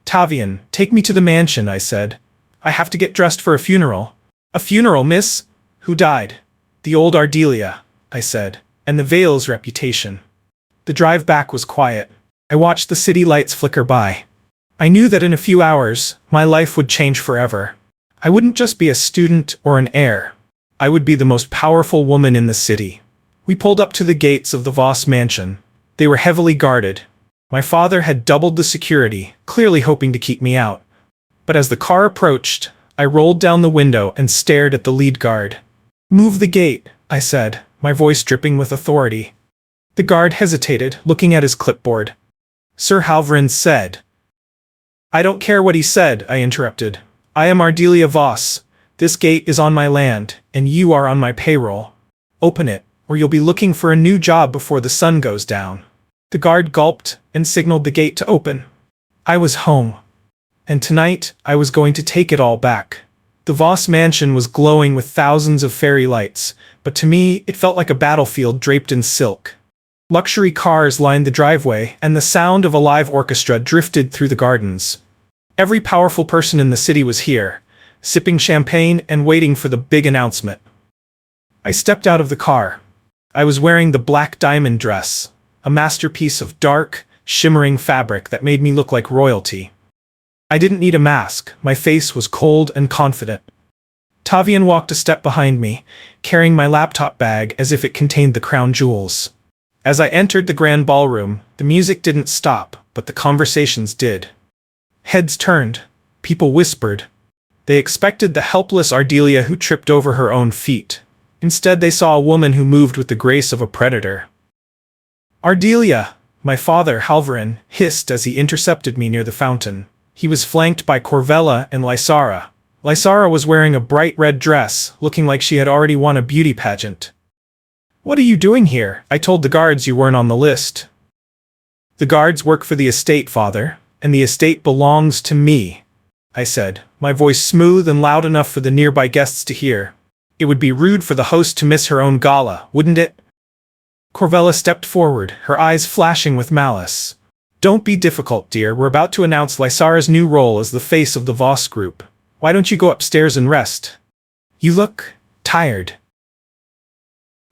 "Tavian, take me to the mansion," I said. "I have to get dressed for a funeral." "A funeral, miss? Who died?" "The old Ardelia," I said, "and the Veil's reputation." The drive back was quiet. I watched the city lights flicker by. I knew that in a few hours, my life would change forever. I wouldn't just be a student or an heir. I would be the most powerful woman in the city. We pulled up to the gates of the Voss mansion. They were heavily guarded. My father had doubled the security, clearly hoping to keep me out. But as the car approached, I rolled down the window and stared at the lead guard. "Move the gate," I said, my voice dripping with authority. The guard hesitated, looking at his clipboard. "Sir Halvrin said." "I don't care what he said," I interrupted. "I am Ardelia Voss. This gate is on my land, and you are on my payroll. Open it, or you'll be looking for a new job before the sun goes down." The guard gulped and signaled the gate to open. I was home. And tonight, I was going to take it all back. The Voss mansion was glowing with thousands of fairy lights, but to me, it felt like a battlefield draped in silk. Luxury cars lined the driveway, and the sound of a live orchestra drifted through the gardens. Every powerful person in the city was here, sipping champagne and waiting for the big announcement. I stepped out of the car. I was wearing the black diamond dress, a masterpiece of dark, shimmering fabric that made me look like royalty. I didn't need a mask. My face was cold and confident. Tavian walked a step behind me, carrying my laptop bag as if it contained the crown jewels. As I entered the grand ballroom, the music didn't stop, but the conversations did. Heads turned. People whispered. They expected the helpless Ardelia who tripped over her own feet. Instead, they saw a woman who moved with the grace of a predator. Ardelia! My father, Halvarin, hissed as he intercepted me near the fountain. He was flanked by Corvella and Lysara. Lysara was wearing a bright red dress, looking like she had already won a beauty pageant. What are you doing here? I told the guards you weren't on the list. The guards work for the estate, father, and the estate belongs to me, I said, my voice smooth and loud enough for the nearby guests to hear. It would be rude for the host to miss her own gala, wouldn't it? Corvella stepped forward, her eyes flashing with malice. Don't be difficult, dear. We're about to announce Lysara's new role as the face of the Voss group. Why don't you go upstairs and rest? You look tired.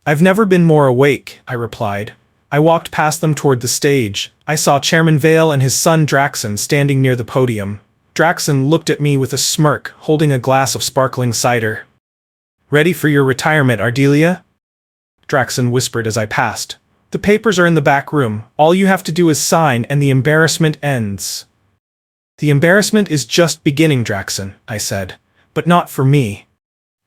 I've never been more awake, I replied. I walked past them toward the stage. I saw Chairman Vale and his son Draxon standing near the podium. Draxon looked at me with a smirk, holding a glass of sparkling cider. Ready for your retirement, Ardelia? Draxon whispered as I passed. The papers are in the back room. All you have to do is sign and the embarrassment ends. The embarrassment is just beginning, Draxon, I said. But not for me.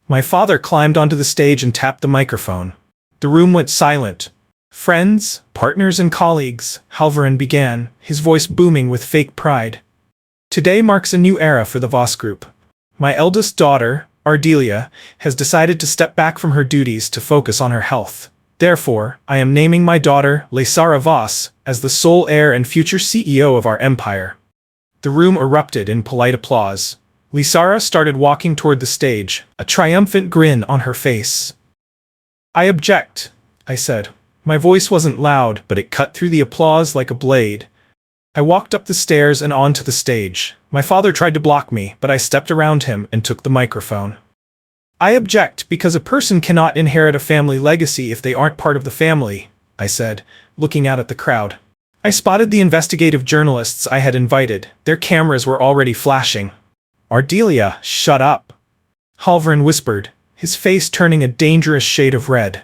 My father climbed onto the stage and tapped the microphone. The room went silent. Friends, partners and colleagues, Halvarin began, his voice booming with fake pride. Today marks a new era for the Voss Group. My eldest daughter, Ardelia, has decided to step back from her duties to focus on her health. Therefore, I am naming my daughter, Lysara Voss, as the sole heir and future CEO of our empire. The room erupted in polite applause. Lysara started walking toward the stage, a triumphant grin on her face. I object, I said. My voice wasn't loud, but it cut through the applause like a blade. I walked up the stairs and onto the stage. My father tried to block me, but I stepped around him and took the microphone. I object because a person cannot inherit a family legacy if they aren't part of the family, I said, looking out at the crowd. I spotted the investigative journalists I had invited. Their cameras were already flashing. Ardelia, shut up, Halvarin whispered, his face turning a dangerous shade of red.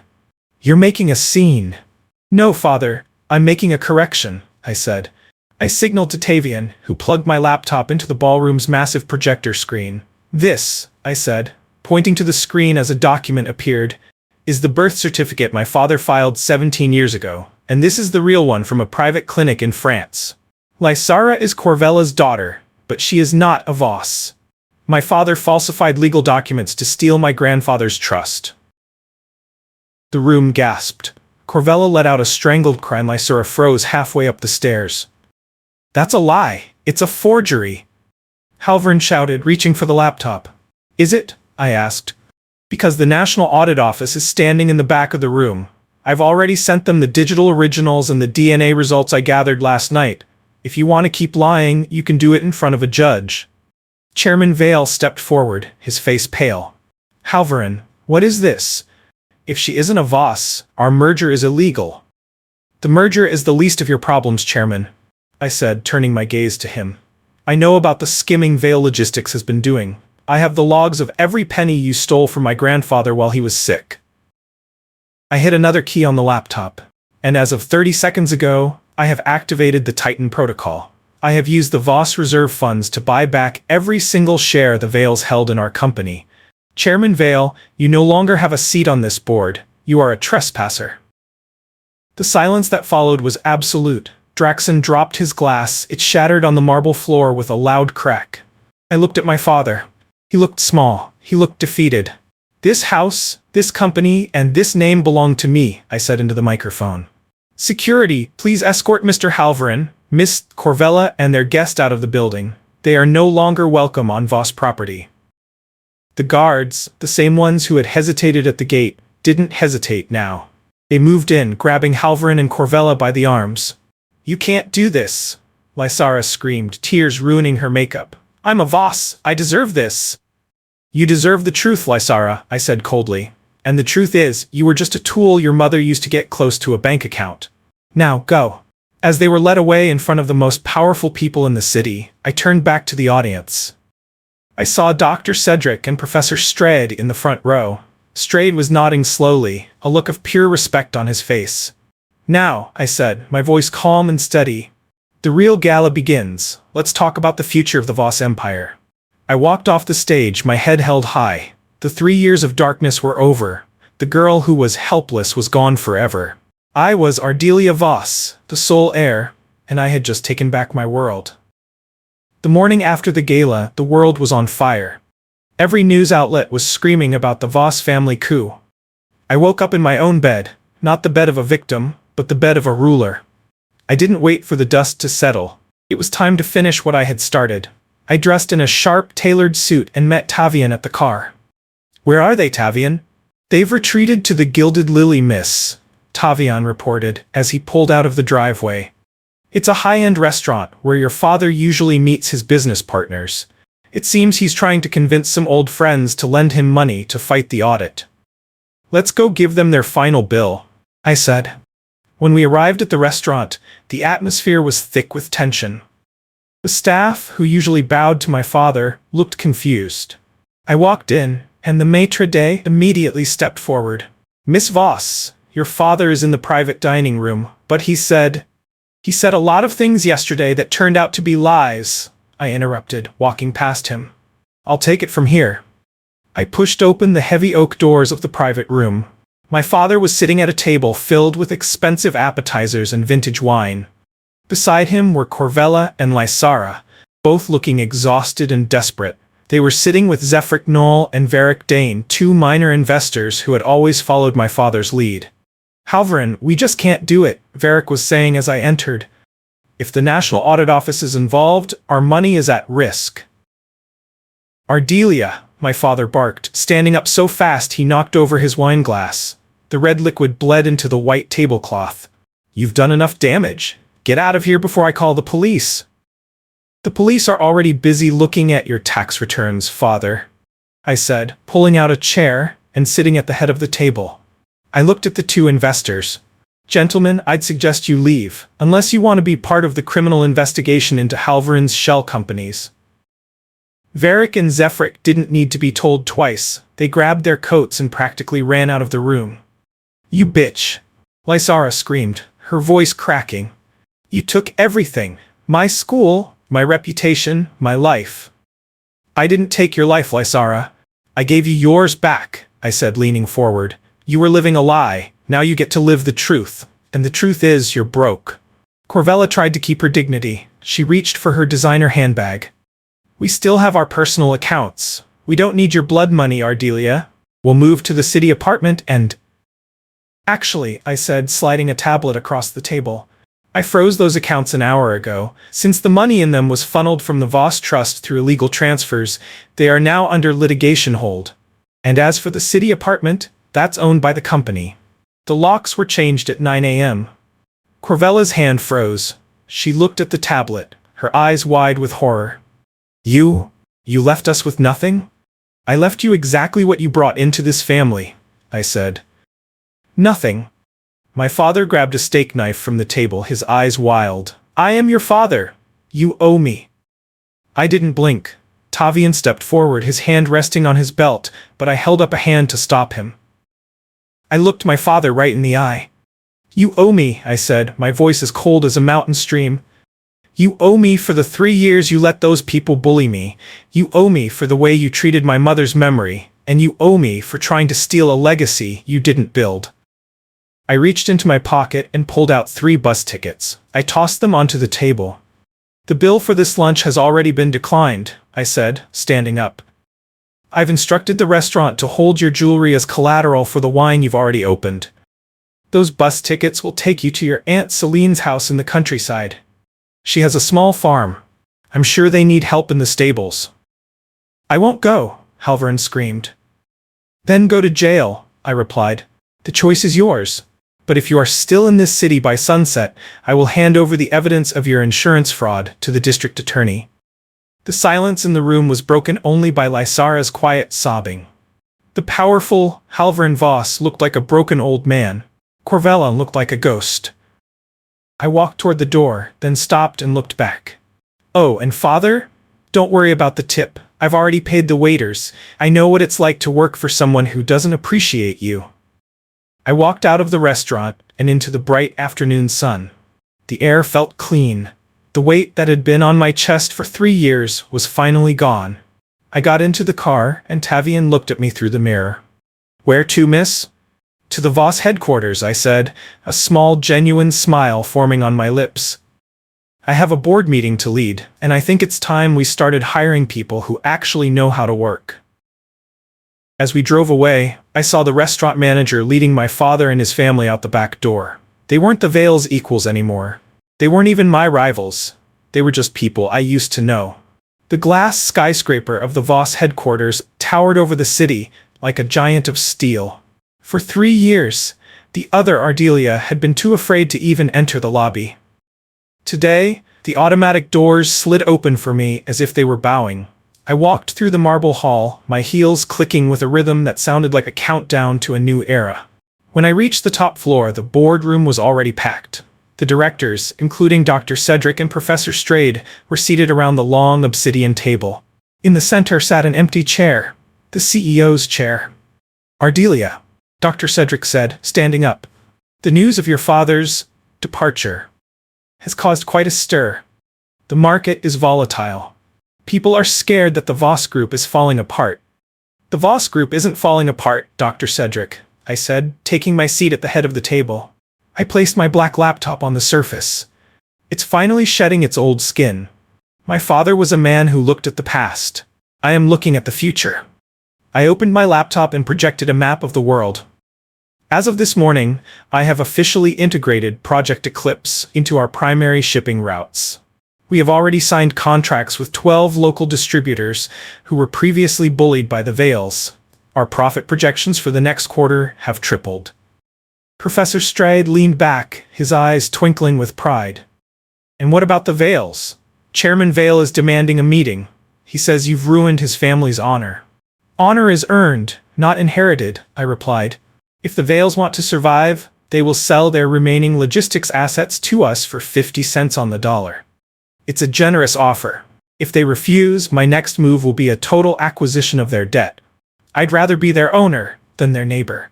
You're making a scene. No, father, I'm making a correction, I said. I signaled to Tavian, who plugged my laptop into the ballroom's massive projector screen. This, I said, pointing to the screen as a document appeared, is the birth certificate my father filed 17 years ago, and this is the real one from a private clinic in France. Lysara is Corvella's daughter, but she is not a Voss. My father falsified legal documents to steal my grandfather's trust. The room gasped. Corvella let out a strangled cry and Lysara froze halfway up the stairs. That's a lie. It's a forgery. Halvarin shouted, reaching for the laptop. Is it? I asked. Because the National Audit Office is standing in the back of the room. I've already sent them the digital originals and the DNA results I gathered last night. If you want to keep lying, you can do it in front of a judge. Chairman Vale stepped forward, his face pale. Halvarin, what is this? If she isn't a Voss, our merger is illegal. The merger is the least of your problems, Chairman, I said, turning my gaze to him. I know about the skimming Vale Logistics has been doing. I have the logs of every penny you stole from my grandfather while he was sick. I hit another key on the laptop, and as of 30 seconds ago, I have activated the Titan protocol. I have used the Voss reserve funds to buy back every single share the Vales held in our company. Chairman Vale, you no longer have a seat on this board. You are a trespasser. The silence that followed was absolute. Draxon dropped his glass. It shattered on the marble floor with a loud crack. I looked at my father. He looked small. He looked defeated. This house, this company, and this name belong to me, I said into the microphone. Security, please escort Mr. Halvarin, Miss Corvella, and their guest out of the building. They are no longer welcome on Voss property. The guards, the same ones who had hesitated at the gate, didn't hesitate now. They moved in, grabbing Halvarin and Corvella by the arms. You can't do this, Lysara screamed, tears ruining her makeup. I'm a Voss. I deserve this. You deserve the truth, Lysara, I said coldly. And the truth is, you were just a tool your mother used to get close to a bank account. Now, go. As they were led away in front of the most powerful people in the city, I turned back to the audience. I saw Dr. Cedric and Professor Strayed in the front row. Strayed was nodding slowly, a look of pure respect on his face. Now, I said, my voice calm and steady, the real gala begins. Let's talk about the future of the Voss Empire. I walked off the stage, my head held high. The 3 years of darkness were over. The girl who was helpless was gone forever. I was Ardelia Voss, the sole heir, and I had just taken back my world. The morning after the gala, the world was on fire. Every news outlet was screaming about the Voss family coup. I woke up in my own bed, not the bed of a victim, but the bed of a ruler. I didn't wait for the dust to settle. It was time to finish what I had started. I dressed in a sharp, tailored suit and met Tavian at the car. "Where are they, Tavian?" "They've retreated to the Gilded Lily, miss," Tavian reported as he pulled out of the driveway. "It's a high-end restaurant where your father usually meets his business partners. It seems he's trying to convince some old friends to lend him money to fight the audit." "Let's go give them their final bill," I said. When we arrived at the restaurant, the atmosphere was thick with tension. The staff, who usually bowed to my father, looked confused. I walked in, and the maitre d' immediately stepped forward. "Miss Voss, your father is in the private dining room, but he said a lot of things yesterday that turned out to be lies," I interrupted, walking past him. "I'll take it from here." I pushed open the heavy oak doors of the private room. My father was sitting at a table filled with expensive appetizers and vintage wine. Beside him were Corvella and Lysara, both looking exhausted and desperate. They were sitting with Zefric Knoll and Varric Dane, 2 minor investors who had always followed my father's lead. "Halvarin, we just can't do it," Varric was saying as I entered. "If the National Audit Office is involved, our money is at risk." "Ardelia," my father barked, standing up so fast he knocked over his wine glass. The red liquid bled into the white tablecloth. "You've done enough damage. Get out of here before I call the police." "The police are already busy looking at your tax returns, father," I said, pulling out a chair and sitting at the head of the table. I looked at the 2 investors. "Gentlemen, I'd suggest you leave, unless you want to be part of the criminal investigation into Halvarin's shell companies." Varric and Zefric didn't need to be told twice. They grabbed their coats and practically ran out of the room. "You bitch!" Lysara screamed, her voice cracking. "You took everything. My school, my reputation, my life." "I didn't take your life, Lysara. I gave you yours back," I said, leaning forward. "You were living a lie. Now you get to live the truth. And the truth is, you're broke." Corvella tried to keep her dignity. She reached for her designer handbag. "We still have our personal accounts. We don't need your blood money, Ardelia. We'll move to the city apartment and—" "Actually," I said, sliding a tablet across the table, "I froze those accounts an hour ago. Since the money in them was funneled from the Voss Trust through illegal transfers, they are now under litigation hold. And as for the city apartment, that's owned by the company. The locks were changed at 9 a.m. Corvella's hand froze. She looked at the tablet, her eyes wide with horror. You left us with nothing?" "I left you exactly what you brought into this family," I said. "Nothing." My father grabbed a steak knife from the table, his eyes wild. "I am your father. You owe me." I didn't blink. Tavian stepped forward, his hand resting on his belt, but I held up a hand to stop him. I looked my father right in the eye. "You owe me," I said, my voice as cold as a mountain stream. "You owe me for the 3 years you let those people bully me. You owe me for the way you treated my mother's memory, and you owe me for trying to steal a legacy you didn't build." I reached into my pocket and pulled out 3 bus tickets. I tossed them onto the table. "The bill for this lunch has already been declined," I said, standing up. "I've instructed the restaurant to hold your jewelry as collateral for the wine you've already opened. Those bus tickets will take you to your Aunt Celine's house in the countryside. She has a small farm. I'm sure they need help in the stables." "I won't go," Halvarin screamed. "Then go to jail," I replied. "The choice is yours. But if you are still in this city by sunset, I will hand over the evidence of your insurance fraud to the district attorney." The silence in the room was broken only by Lysara's quiet sobbing. The powerful Halvarin Voss looked like a broken old man. Corvella looked like a ghost. I walked toward the door, then stopped and looked back. "Oh, and father? Don't worry about the tip. I've already paid the waiters. I know what it's like to work for someone who doesn't appreciate you." I walked out of the restaurant and into the bright afternoon sun. The air felt clean. The weight that had been on my chest for 3 years was finally gone. I got into the car, and Tavian looked at me through the mirror. "Where to, miss?" "To the Voss headquarters," I said, a small, genuine smile forming on my lips. "I have a board meeting to lead, and I think it's time we started hiring people who actually know how to work." As we drove away, I saw the restaurant manager leading my father and his family out the back door. They weren't the Vale's equals anymore. They weren't even my rivals. They were just people I used to know. The glass skyscraper of the Voss headquarters towered over the city like a giant of steel. For 3 years, the other Ardelia had been too afraid to even enter the lobby. Today, the automatic doors slid open for me as if they were bowing. I walked through the marble hall, my heels clicking with a rhythm that sounded like a countdown to a new era. When I reached the top floor, the boardroom was already packed. The directors, including Dr. Cedric and Professor Strayed, were seated around the long obsidian table. In the center sat an empty chair, the CEO's chair. "Ardelia," Dr. Cedric said, standing up. "The news of your father's departure has caused quite a stir. The market is volatile. People are scared that the Voss Group is falling apart." "The Voss Group isn't falling apart, Dr. Cedric," I said, taking my seat at the head of the table. I placed my black laptop on the surface. "It's finally shedding its old skin. My father was a man who looked at the past. I am looking at the future." I opened my laptop and projected a map of the world. "As of this morning, I have officially integrated Project Eclipse into our primary shipping routes. We have already signed contracts with 12 local distributors who were previously bullied by the Vales. Our profit projections for the next quarter have tripled." Professor Strayed leaned back, his eyes twinkling with pride. "And what about the Vales? Chairman Vale is demanding a meeting. He says you've ruined his family's honor." "Honor is earned, not inherited," I replied. "If the Vales want to survive, they will sell their remaining logistics assets to us for 50 cents on the dollar. It's a generous offer. If they refuse, my next move will be a total acquisition of their debt. I'd rather be their owner than their neighbor."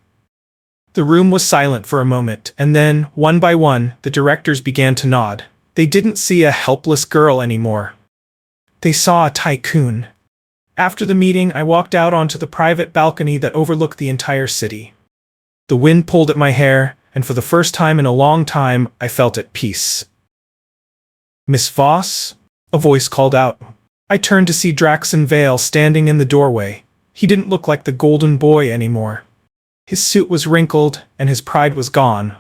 The room was silent for a moment, and then, one by one, the directors began to nod. They didn't see a helpless girl anymore. They saw a tycoon. After the meeting, I walked out onto the private balcony that overlooked the entire city. The wind pulled at my hair, and for the first time in a long time, I felt at peace. "Miss Voss?" a voice called out. I turned to see Draxon Vale standing in the doorway. He didn't look like the golden boy anymore. His suit was wrinkled, and his pride was gone.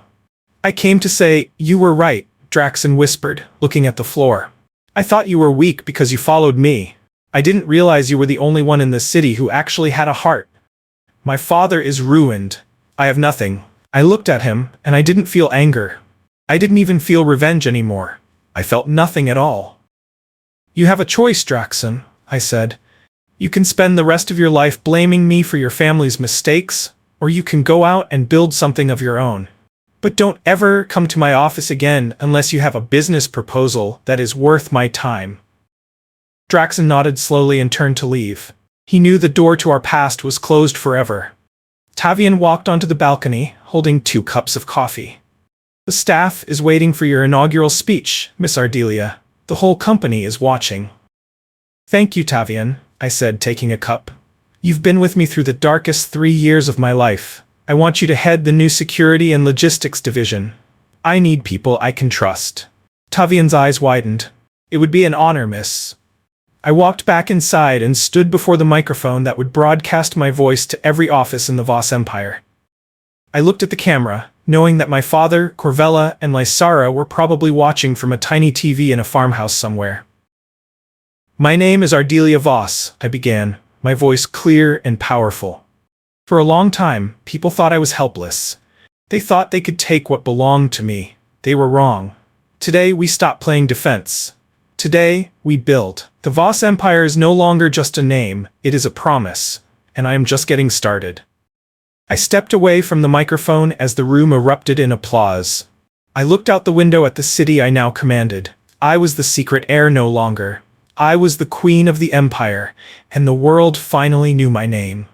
"I came to say, you were right," Draxon whispered, looking at the floor. "I thought you were weak because you followed me. I didn't realize you were the only one in the city who actually had a heart. My father is ruined. I have nothing." I looked at him, and I didn't feel anger. I didn't even feel revenge anymore. I felt nothing at all. "You have a choice, Draxon," I said. "You can spend the rest of your life blaming me for your family's mistakes, or you can go out and build something of your own. But don't ever come to my office again unless you have a business proposal that is worth my time." Draxon nodded slowly and turned to leave. He knew the door to our past was closed forever. Tavian walked onto the balcony, holding 2 cups of coffee. "The staff is waiting for your inaugural speech, Miss Ardelia. The whole company is watching." "Thank you, Tavian," I said, taking a cup. "You've been with me through the darkest 3 years of my life. I want you to head the new security and logistics division. I need people I can trust." Tavian's eyes widened. "It would be an honor, miss." I walked back inside and stood before the microphone that would broadcast my voice to every office in the Voss Empire. I looked at the camera, knowing that my father, Corvella, and Lysara were probably watching from a tiny TV in a farmhouse somewhere. "My name is Ardelia Voss," I began, my voice clear and powerful. "For a long time, people thought I was helpless. They thought they could take what belonged to me. They were wrong. Today, we stop playing defense. Today, we build. The Voss Empire is no longer just a name, it is a promise, and I am just getting started." I stepped away from the microphone as the room erupted in applause. I looked out the window at the city I now commanded. I was the secret heir no longer. I was the queen of the empire, and the world finally knew my name.